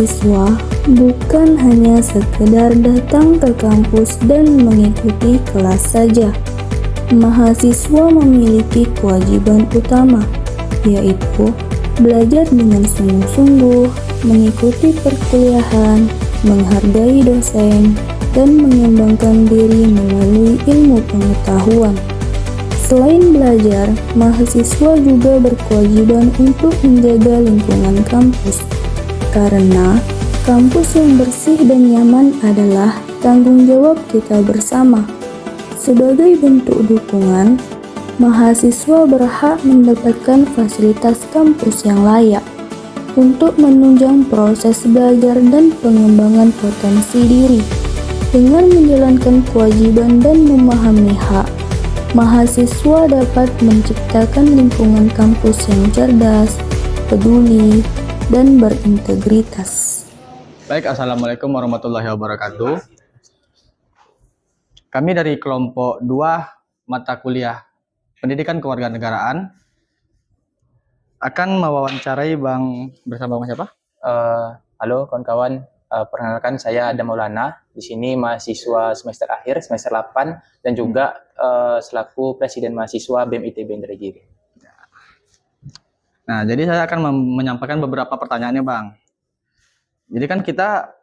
mahasiswa bukan hanya sekedar datang ke kampus dan mengikuti kelas saja. Mahasiswa memiliki kewajiban utama, yaitu belajar dengan sungguh-sungguh, mengikuti perkuliahan, menghargai dosen, dan mengembangkan diri melalui ilmu pengetahuan. Selain belajar, mahasiswa juga berkewajiban untuk menjaga lingkungan kampus, karena kampus yang bersih dan nyaman adalah tanggung jawab kita bersama. Sebagai bentuk dukungan, mahasiswa berhak mendapatkan fasilitas kampus yang layak untuk menunjang proses belajar dan pengembangan potensi diri. Dengan menjalankan kewajiban dan memahami hak, mahasiswa dapat menciptakan lingkungan kampus yang cerdas, peduli, dan berintegritas. Baik, Assalamualaikum warahmatullahi wabarakatuh. Kami dari kelompok 2 mata kuliah Pendidikan Kewarganegaraan akan mewawancarai bersama Bang siapa? Halo kawan-kawan, perkenalkan saya Adam Maulana. Di sini mahasiswa semester akhir, semester 8, dan juga selaku Presiden Mahasiswa BEM ITB Indragiri. Nah, jadi saya akan menyampaikan beberapa pertanyaannya, Bang. Jadi kan kita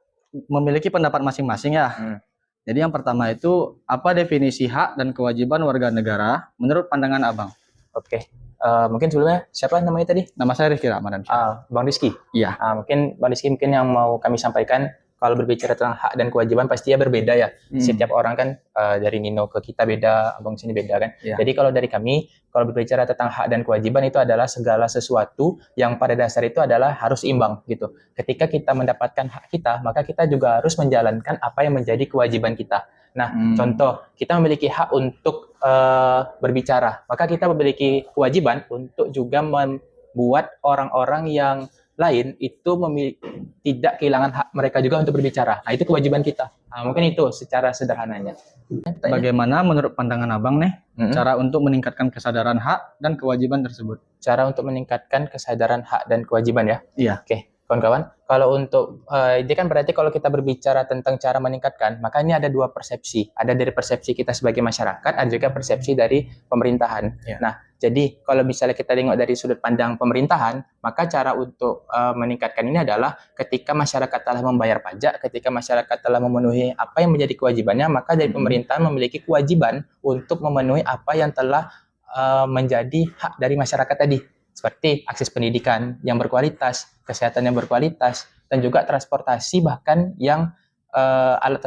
memiliki pendapat masing-masing ya. Jadi yang pertama itu, apa definisi hak dan kewajiban warga negara menurut pandangan Abang? Oke, mungkin sebelumnya siapa namanya tadi? Nama saya Rizky Ramadan. Bang Rizky? Iya. Mungkin Bang Rizky yang mau kami sampaikan, kalau berbicara tentang hak dan kewajiban pastinya berbeda ya. Setiap orang kan dari Nino ke kita beda, Abang sini beda kan. Iya. Jadi kalau dari kami, kalau berbicara tentang hak dan kewajiban itu adalah segala sesuatu yang pada dasar itu adalah harus imbang gitu. Ketika kita mendapatkan hak kita, maka kita juga harus menjalankan apa yang menjadi kewajiban kita. Nah, contoh, kita memiliki hak untuk berbicara, maka kita memiliki kewajiban untuk juga membuat orang-orang yang lain itu tidak kehilangan hak mereka juga untuk berbicara. Nah, itu kewajiban kita. Mungkin itu secara sederhananya. Bagaimana menurut pandangan Abang nih, cara untuk meningkatkan kesadaran hak dan kewajiban tersebut? Cara untuk meningkatkan kesadaran hak dan kewajiban ya? Iya. Oke, kawan-kawan. Kalau untuk, ini kan berarti kalau kita berbicara tentang cara meningkatkan, maka ini ada dua persepsi. Ada dari persepsi kita sebagai masyarakat, ada juga persepsi dari pemerintahan. Iya. Nah, jadi kalau misalnya kita tengok dari sudut pandang pemerintahan, maka cara untuk meningkatkan ini adalah ketika masyarakat telah membayar pajak, ketika masyarakat telah memenuhi apa yang menjadi kewajibannya, maka dari pemerintahan memiliki kewajiban untuk memenuhi apa yang telah menjadi hak dari masyarakat tadi. Seperti akses pendidikan yang berkualitas, kesehatan yang berkualitas, dan juga transportasi bahkan yang alat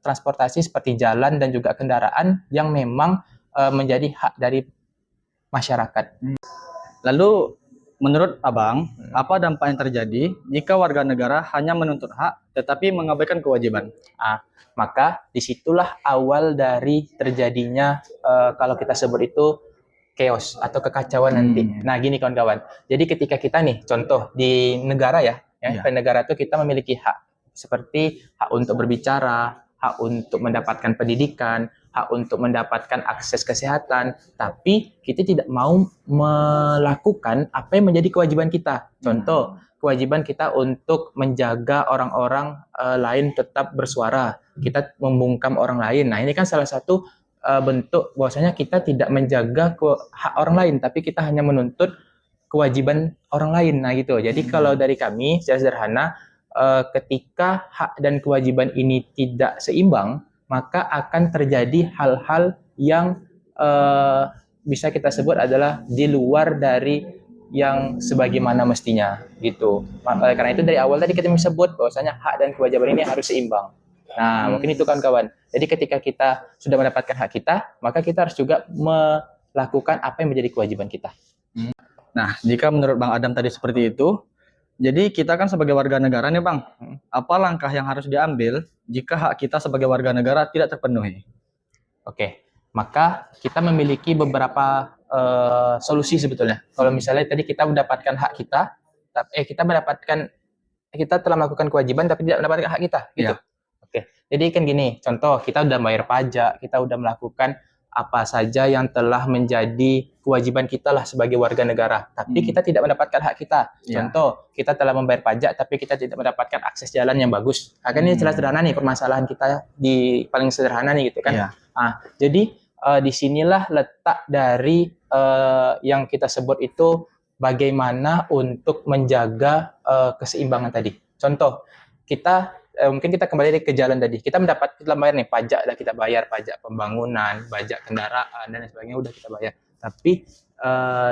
transportasi seperti jalan dan juga kendaraan yang memang menjadi hak dari masyarakat. Lalu menurut Abang, apa dampak yang terjadi jika warga negara hanya menuntut hak tetapi mengabaikan kewajiban? Maka disitulah awal dari terjadinya kalau kita sebut itu chaos atau kekacauan nanti. Nah, gini kawan-kawan. Jadi ketika kita nih, contoh di negara ya, di negara itu kita memiliki hak seperti hak untuk berbicara, hak untuk mendapatkan pendidikan, hak untuk mendapatkan akses kesehatan, tapi kita tidak mau melakukan apa yang menjadi kewajiban kita. Contoh, kewajiban kita untuk menjaga orang-orang lain tetap bersuara, kita membungkam orang lain. Nah, ini kan salah satu bentuk bahwasanya kita tidak menjaga hak orang lain, tapi kita hanya menuntut kewajiban orang lain. Nah, gitu. Jadi kalau dari kami secara sederhana, ketika hak dan kewajiban ini tidak seimbang, maka akan terjadi hal-hal yang bisa kita sebut adalah di luar dari yang sebagaimana mestinya, gitu. Karena itu dari awal tadi kita sebut bahwasanya hak dan kewajiban ini harus seimbang. Nah, mungkin itu kawan-kawan. Jadi ketika kita sudah mendapatkan hak kita, maka kita harus juga melakukan apa yang menjadi kewajiban kita. Nah, jika menurut Bang Adam tadi seperti itu, jadi kita kan sebagai warga negara nih Bang, apa langkah yang harus diambil jika hak kita sebagai warga negara tidak terpenuhi? Oke, maka kita memiliki beberapa solusi sebetulnya. Kalau misalnya tadi kita mendapatkan hak kita, kita telah melakukan kewajiban tapi tidak mendapatkan hak kita, gitu. Ya. Oke, jadi kan gini, contoh kita udah bayar pajak, kita udah melakukan apa saja yang telah menjadi kewajiban kita lah sebagai warga negara. Tapi kita tidak mendapatkan hak kita. Contoh, kita telah membayar pajak tapi kita tidak mendapatkan akses jalan yang bagus. Ini jelas sederhana nih permasalahan kita di paling sederhana nih gitu kan. Jadi disinilah letak dari yang kita sebut itu bagaimana untuk menjaga keseimbangan tadi. Contoh, mungkin kita kembali ke jalan tadi. Kita bayar nih pajak, kita bayar pajak pembangunan, pajak kendaraan dan sebagainya udah kita bayar. Tapi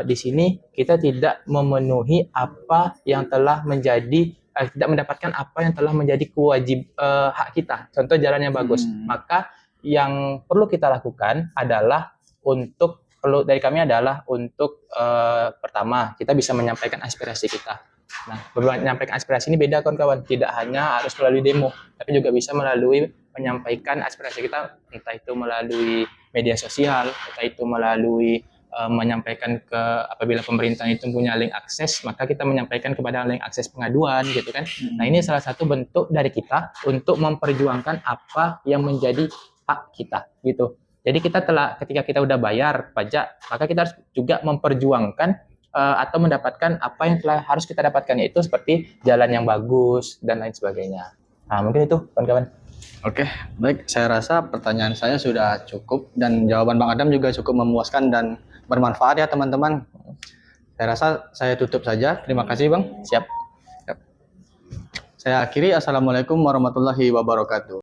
di sini kita tidak memenuhi apa yang telah menjadi tidak mendapatkan apa yang telah menjadi hak kita. Contoh jalan yang bagus. Maka yang perlu kita lakukan adalah dari kami adalah pertama kita bisa menyampaikan aspirasi kita. Nah, menyampaikan aspirasi ini beda kawan-kawan. Tidak hanya harus melalui demo, tapi juga bisa melalui menyampaikan aspirasi kita, entah itu melalui media sosial, entah itu melalui menyampaikan apabila pemerintah itu punya link akses, maka kita menyampaikan kepada link akses pengaduan, gitu kan. Nah, ini salah satu bentuk dari kita untuk memperjuangkan apa yang menjadi hak kita, gitu. Jadi ketika kita udah bayar pajak, maka kita harus juga memperjuangkan atau mendapatkan apa yang harus kita dapatkan, yaitu seperti jalan yang bagus dan lain sebagainya. Nah, mungkin itu kawan-kawan. Oke, baik. Saya rasa pertanyaan saya sudah cukup dan jawaban Bang Adam juga cukup memuaskan dan bermanfaat ya teman-teman. Saya rasa saya tutup saja. Terima kasih Bang. Siap. Saya akhiri. Assalamualaikum warahmatullahi wabarakatuh.